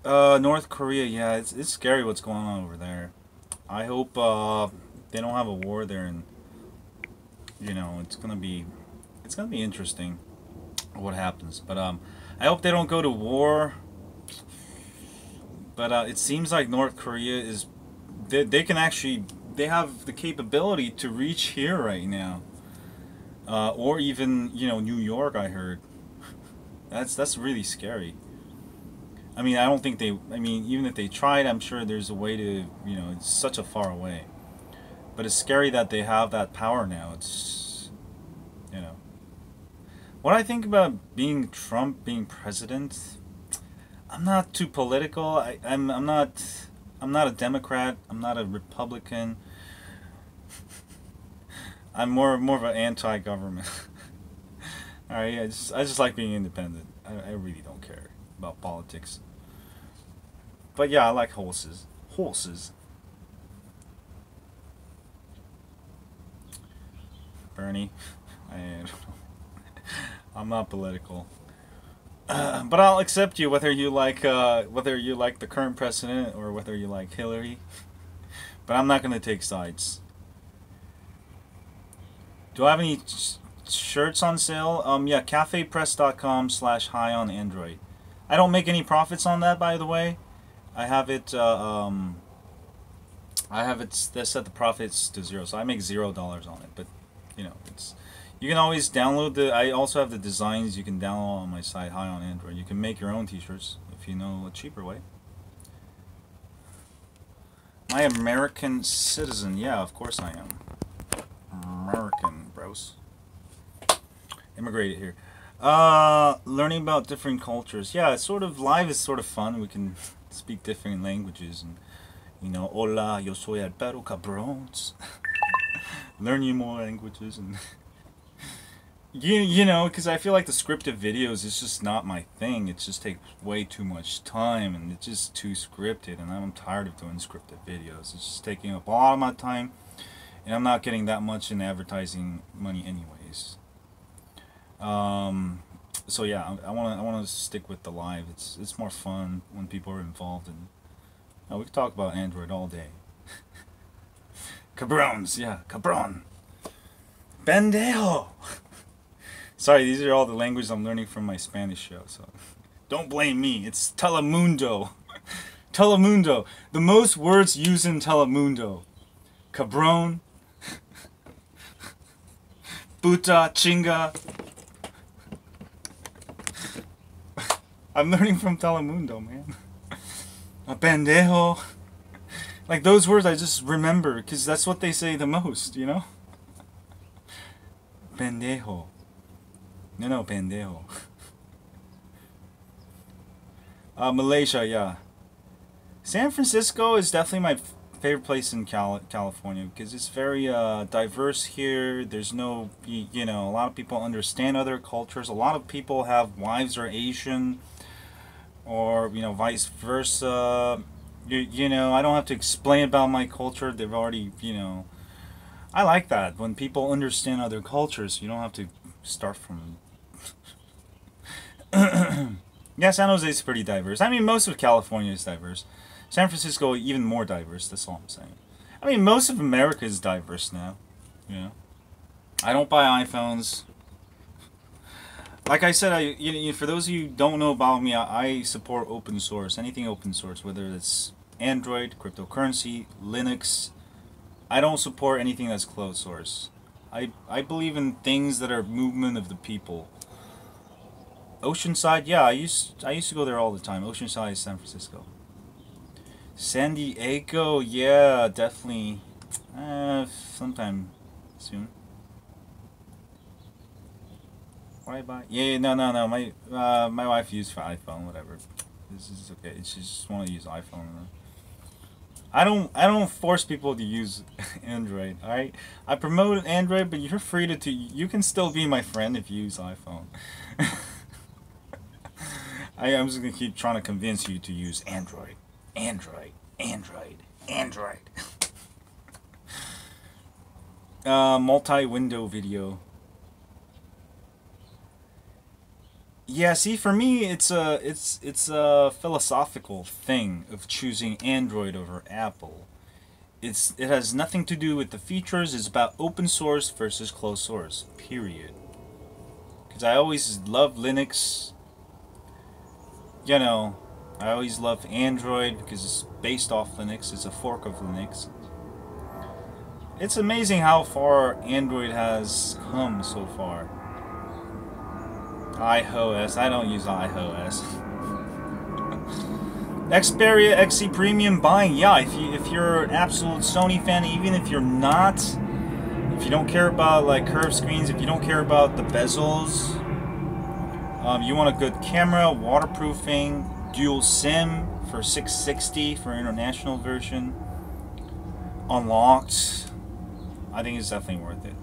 North Korea, yeah, it's scary what's going on over there. I hope they don't have a war there, and you know it's gonna be interesting what happens. But I hope they don't go to war. But it seems like North Korea is they can actually, they have the capability to reach here right now, or even New York. I heard that's really scary. I mean, I don't think they. I mean, even if they tried, I'm sure there's a way to. It's such a far away. But it's scary that they have that power now. It's, what I think about Trump being president. I'm not too political. I'm not. I'm not a Democrat. I'm not a Republican. I'm more of an anti-government. All right. I just like being independent. I really don't care about politics. But yeah, I like horses. Horses. Bernie. I don't know. I'm not political. But I'll accept you whether you like the current president or whether you like Hillary. But I'm not gonna take sides. Do I have any shirts on sale? Yeah, cafepress.com/HighOnAndroid. I don't make any profits on that, by the way. I have it they set the profits to 0, so I make $0 on it. But it's, you can always download I also have the designs you can download on my site, HighOnAndroid. You can make your own t-shirts if you know a cheaper way. My American citizen, yeah, of course I am. American, bros. Immigrated here. Learning about different cultures. Yeah, it's sort of, live is sort of fun. We can speak different languages, and hola, yo soy el perro cabrons. Learning more languages, and because I feel like the scripted videos is just not my thing. It just takes way too much time, and it's just too scripted, and I'm tired of doing scripted videos. It's just taking up a lot of my time, and I'm not getting that much in advertising money anyways. So yeah, I want to stick with the live. It's more fun when people are involved, and we can talk about Android all day. Cabrons, yeah, cabron. Pendejo. Sorry, these are all the languages I'm learning from my Spanish show, so don't blame me. It's Telemundo. Telemundo. The most words used in Telemundo. Cabron. Puta, chinga. I'm learning from Telemundo, man. A pendejo. Like, those words I just remember, because that's what they say the most, Pendejo. No, pendejo. Malaysia, yeah. San Francisco is definitely my favorite place in California, because it's very diverse here. There's no, a lot of people understand other cultures. A lot of people have wives are Asian, or vice versa. I don't have to explain about my culture. They've already, I like that when people understand other cultures. You don't have to start from. Yeah, San Jose is pretty diverse. I mean, most of California is diverse. San Francisco even more diverse. That's all I'm saying. I mean, most of America is diverse now. I don't buy iPhones. Like I said, for those of you who don't know about me, I support open source. Anything open source, whether it's Android, cryptocurrency, Linux. I don't support anything that's closed source. I believe in things that are movement of the people. Oceanside, yeah, I used to go there all the time. Oceanside, San Francisco. San Diego, yeah, definitely. Sometime soon. What I buy? Yeah, no, no, no. My wife used for iPhone, whatever. This is okay. She just want to use iPhone. I don't force people to use Android. All right, I promote Android, but you're free to. You can still be my friend if you use iPhone. I'm just gonna keep trying to convince you to use Android, Android, Android, Android. Multi-window video. Yeah, see, for me, it's a philosophical thing of choosing Android over Apple. It has nothing to do with the features. It's about open source versus closed source. Period. Because I always love Linux. You know, I always love Android because it's based off Linux. It's a fork of Linux. It's amazing how far Android has come so far. iOS. I don't use iOS. Xperia XC Premium buying. Yeah, if you're an absolute Sony fan, even if you're not, if you don't care about like curved screens, if you don't care about the bezels, you want a good camera, waterproofing, dual SIM for 660 for international version, unlocked. I think it's definitely worth it.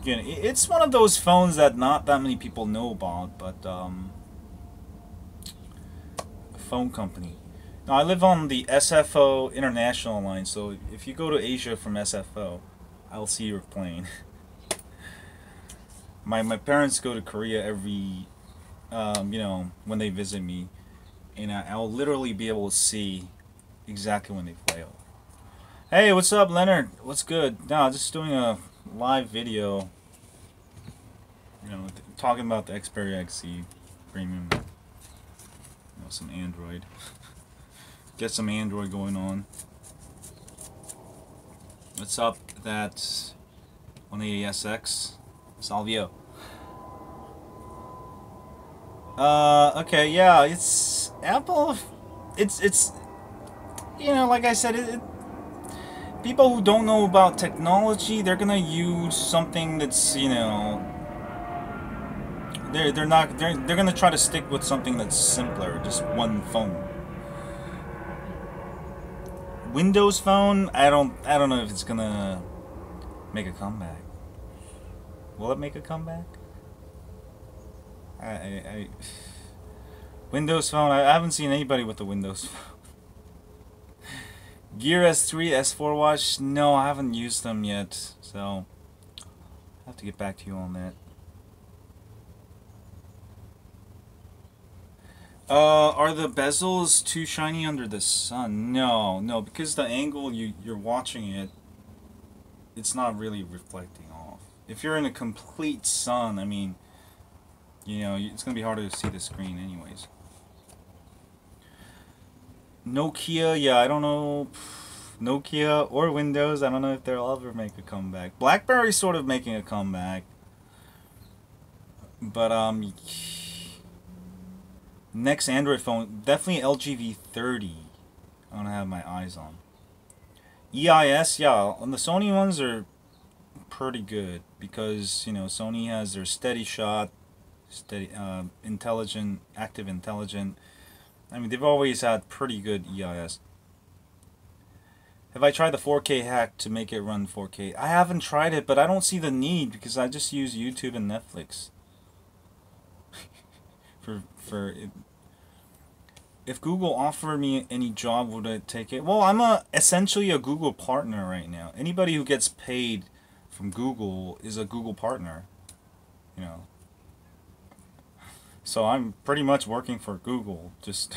Again, it's one of those phones that not that many people know about, but a phone company. Now I live on the SFO international line, so if you go to Asia from SFO, I'll see your plane. My parents go to Korea every, when they visit me, and I'll literally be able to see exactly when they fly over. Hey, what's up, Leonard? What's good? No, just doing a live video. Talking about the Xperia XC Premium. Some Android. Get some Android going on. What's up? That's 180SX. Salvio. Okay, yeah, it's Apple. It's like I said, people who don't know about technology, they're gonna use something that's they're gonna try to stick with something that's simpler, just one phone. Windows Phone, I don't know if it's gonna make a comeback. Will it make a comeback? Windows Phone, I haven't seen anybody with the Windows Phone. Gear S3, S4 Watch, no, I haven't used them yet, so I'll have to get back to you on that. Are the bezels too shiny under the sun? No, because the angle you're watching it, it's not really reflecting off. If you're in a complete sun, I mean, it's gonna be harder to see the screen anyways. Nokia, yeah, I don't know. Nokia or Windows, I don't know if they'll ever make a comeback. BlackBerry's sort of making a comeback. But, next Android phone, definitely LG V30. I'm gonna have my eyes on. EIS, yeah, on the Sony ones are pretty good because, Sony has their steady shot, intelligent, active intelligent. I mean, they've always had pretty good EIS. Have I tried the 4K hack to make it run 4K? I haven't tried it, but I don't see the need because I just use YouTube and Netflix. If Google offered me any job, would I take it? Well, I'm essentially a Google partner right now. Anybody who gets paid from Google is a Google partner. So I'm pretty much working for Google, just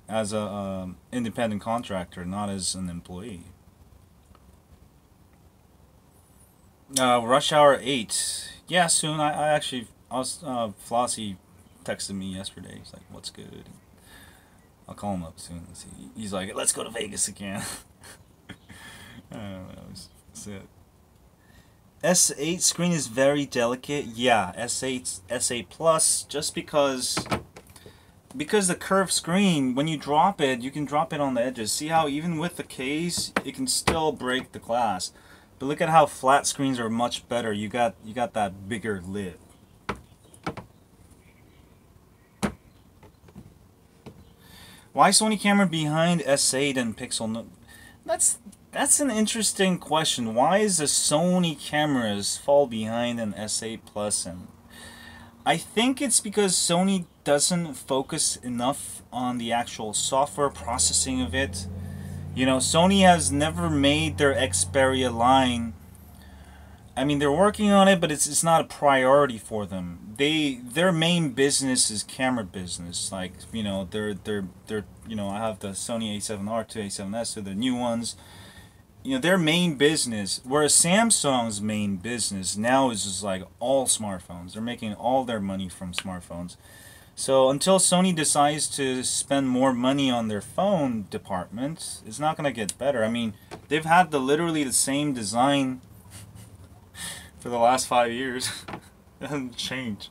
as a independent contractor, not as an employee. Rush Hour 8. Yeah, soon. I was Flossie texted me yesterday. He's like, "What's good?" I'll call him up soon and see. He's like, "Let's go to Vegas again." I don't know. That's it. S8 screen is very delicate. Yeah, S8, S8 Plus, just because the curved screen, when you drop it, you can drop it on the edges. See how even with the case, it can still break the glass. But look at how flat screens are much better. You got that bigger lid. Why Sony camera behind S8 and Pixel? No, that's an interesting question. Why is the Sony cameras fall behind an S8 Plus? And I think it's because Sony doesn't focus enough on the actual software processing of it. You know, Sony has never made their Xperia line. I mean, they're working on it, but it's not a priority for them. Their main business is camera business. Like, you know, they're you know, I have the Sony A7R to A7S, so the new ones. You know, their main business, whereas Samsung's main business now is just like all smartphones. They're making all their money from smartphones. So until Sony decides to spend more money on their phone department, it's not going to get better. I mean, they've had literally the same design for the last 5 years. It hasn't changed.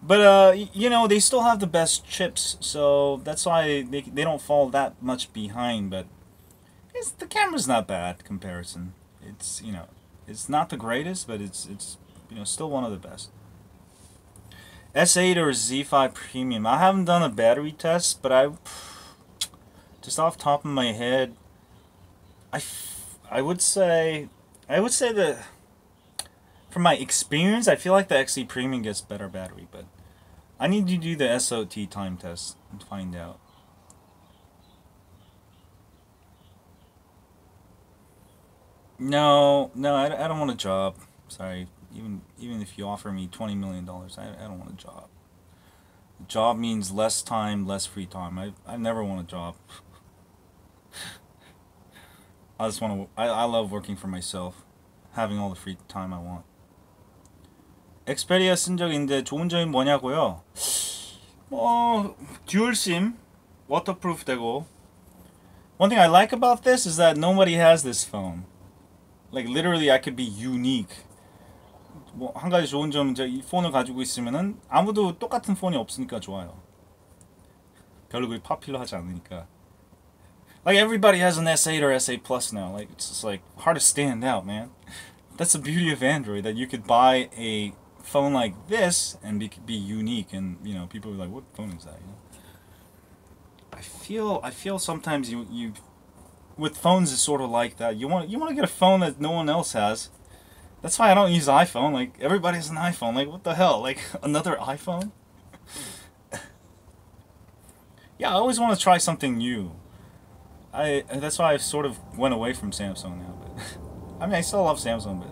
But, you know, they still have the best chips, so that's why they don't fall that much behind. But the camera's not bad comparison. It's, you know, it's not the greatest, but it's you know, still one of the best. S8 or Z5 Premium. I haven't done a battery test, but just off the top of my head, I would say that from my experience, I feel like the XE Premium gets better battery, but I need to do the SOT time test and find out. No, I don't want a job. Sorry. Even if you offer me $20 million, I don't want a job. A job means less time, less free time. I never want a job. I just want to. I love working for myself, having all the free time I want. 엑스페리아 쓴 적 있는데 좋은 점이 뭐냐고요? 듀얼 심, waterproof 되고. One thing I like about this is that nobody has this phone. Like literally, I could be unique. 뭐 한 가지 좋은 점은 이 폰을 가지고 있으면은 아무도 똑같은 폰이 없으니까 좋아요. 별로 그리 파퓰러하지 않으니까. Like everybody has an S8 or S8 Plus now. Like it's just like hard to stand out, man. That's the beauty of Android, that you could buy a phone like this and be unique, and you know, people are like, what phone is that? You know? I feel sometimes you with phones it's sort of like that. You want to get a phone that no one else has. That's why I don't use iPhone. Like everybody has an iPhone. Like what the hell? Like another iPhone? Yeah, I always want to try something new. That's why I sort of went away from Samsung now. But I mean, I still love Samsung, but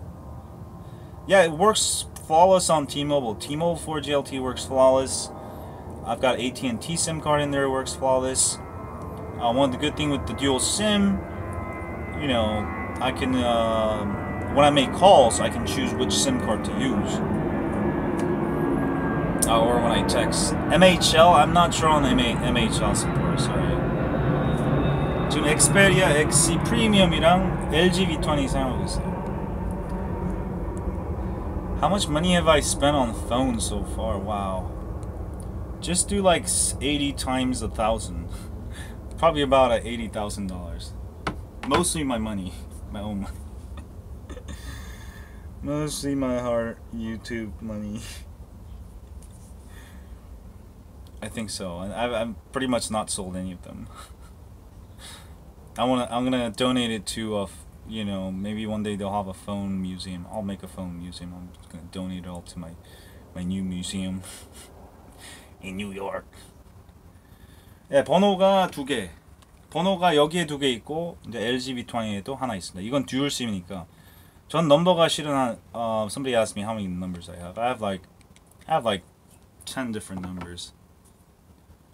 yeah, it works flawless on T-Mobile. T-Mobile 4G LTE works flawless. I've got AT&T SIM card in there. It works flawless. One of the good thing with the dual SIM, you know, I can when I make calls, I can choose which SIM card to use. Or when I text. MHL, I'm not sure on MHL support. Sorry. 지금 엑스페리아 XE 프리미엄이랑 LG V20 사용하고 있어요. How much money have I spent on phones so far? Wow. Just do like 80 times 1,000. Probably about $80,000. Mostly my money, my own money. Mostly my hard YouTube money. I think so. I've pretty much not sold any of them. I'm gonna donate it to you know, maybe one day they'll have a phone museum. I'll make a phone museum. I'm just gonna donate it all to my new museum in New York. 네, 번호가 2개. 번호가 여기에 2개 있고 이제 LG V20에도 하나 있습니다. 이건 듀얼 심이니까. 전 넘버가 실은 somebody asked me how many numbers I have. I have like 10 different numbers.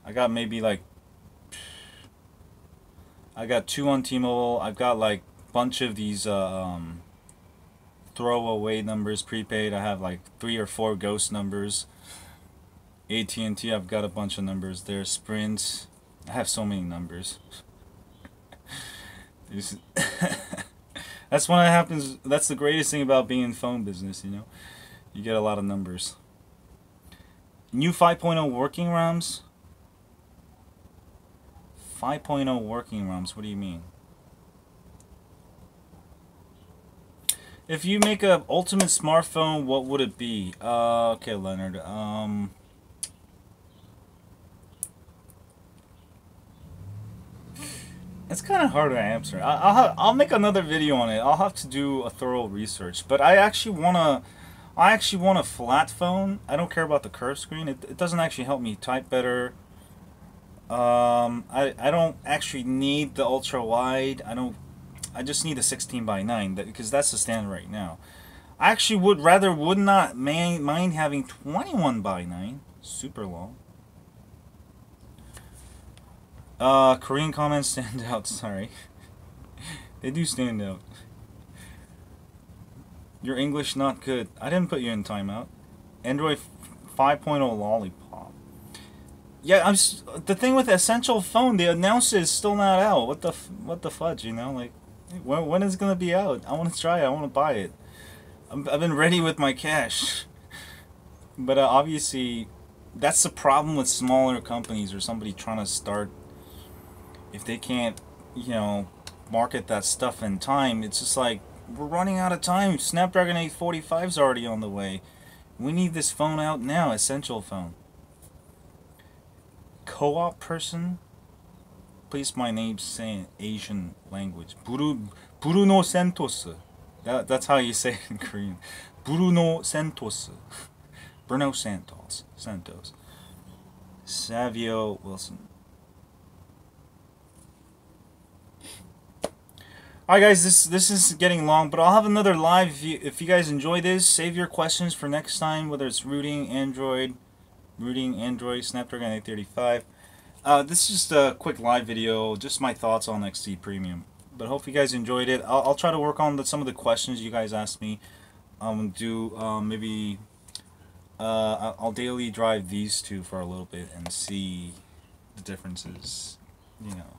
I got maybe like I got 2 on T-Mobile. I've got like a bunch of these throwaway numbers, prepaid. I have like 3 or 4 ghost numbers. AT&T, I've got a bunch of numbers there. Sprint, I have so many numbers. That's when it happens. That's the greatest thing about being in phone business, you know. You get a lot of numbers. New 5.0 working ROMs? 5.0 working ROMs, what do you mean? If you make a ultimate smartphone, what would it be? Okay, Leonard. It's kind of hard to answer. I'll make another video on it. I'll have to do a thorough research. But I actually want a flat phone. I don't care about the curved screen. It doesn't actually help me type better. I don't actually need the ultra wide. I just need a 16:9 because that's the standard right now. I actually would not mind having 21:9, super long. Korean comments stand out. Sorry, they do stand out. Your English not good. I didn't put you in timeout. Android 5.0 lollipop. Yeah, the thing with Essential Phone, they announced it's still not out. What the fudge, you know? Like, when is it gonna be out? I want to try it. I want to buy it. I've been ready with my cash. But obviously, that's the problem with smaller companies or somebody trying to start. If they can't, you know, market that stuff in time, it's just like, we're running out of time. Snapdragon 845 is already on the way. We need this phone out now. Essential Phone. Co-op person? Please my name saying Asian language. Bruno Santos. That's how you say it in Korean. Bruno Santos. Bruno Santos. Savio Wilson. Alright guys, this is getting long, but I'll have another live. If you guys enjoy this, save your questions for next time, whether it's rooting Android, Snapdragon 835. This is just a quick live video, just my thoughts on XD Premium. But hope you guys enjoyed it. I'll try to work on some of the questions you guys asked me. Maybe I'll daily drive these two for a little bit and see the differences, you know.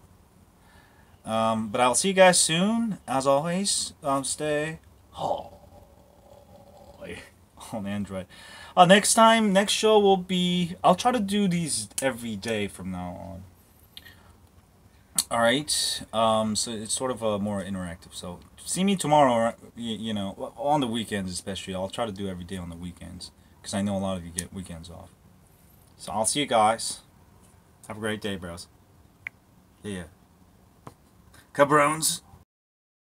But I'll see you guys soon. As always, stay on Android. Next show will be. I'll try to do these every day from now on. All right. So it's sort of a more interactive. So see me tomorrow. You know, on the weekends especially. I'll try to do every day on the weekends because I know a lot of you get weekends off. So I'll see you guys. Have a great day, bros. Yeah. Cabrones.